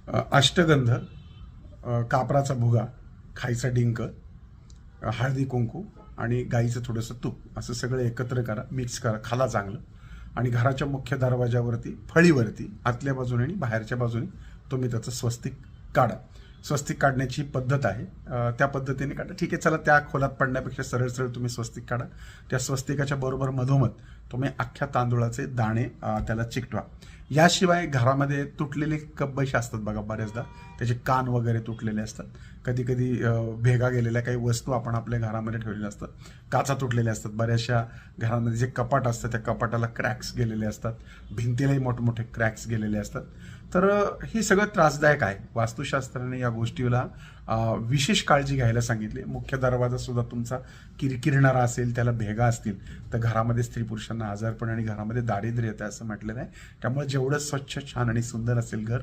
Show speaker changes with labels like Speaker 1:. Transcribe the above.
Speaker 1: अष्टगंध, कापराचा भुगा, खायचा डिंक, हळदी कुंकू आणि गाईचं थोडंसं तूप असं सगळं एकत्र करा, मिक्स करा, खाला चांगलं. आणि घराच्या मुख्य दरवाजावरती फळीवरती आतल्या बाजूने आणि बाहेरच्या बाजूने तुम्ही त्याचं स्वस्तिक काढा. स्वस्तिक काढण्याची पद्धत आहे, त्या पद्धतीने काढा. ठीक आहे, चला त्या खोलात पडण्यापेक्षा सरळ सरळ तुम्ही स्वस्तिक काढा. त्या स्वस्तिकाच्या बरोबर मधोमध तुम्ही अख्ख्या तांदूळाचे दाणे त्याला चिकटवा. याशिवाय घरामध्ये तुटलेले कपबशी असतात बघा, बऱ्याचदा त्याचे कान वगैरे तुटलेले असतात. कधी कधी भेगा गेलेल्या काही वस्तू आपण आपल्या घरामध्ये ठेवलेल्या असतात, काचा तुटलेल्या असतात. बऱ्याचशा घरामध्ये जे कपाट असतं त्या कपाटाला क्रॅक्स गेलेले असतात, भिंतीलाही मोठमोठे क्रॅक्स गेलेले असतात. तर हे सगळं त्रासदायक आहे. वास्तुशास्त्राने या गोष्टीला विशेष काळजी घ्यायला सांगितली. मुख्य दरवाजा सुद्धा तुमचा किरकिरणारा असेल, त्याला भेगा असतील तर घरामध्ये स्त्री पुरुषांना आजारपण आणि घरामध्ये दारिद्र्य येतं असं म्हटलेलं आहे. त्यामुळे जेवढं स्वच्छ, छान आणि सुंदर असेल घर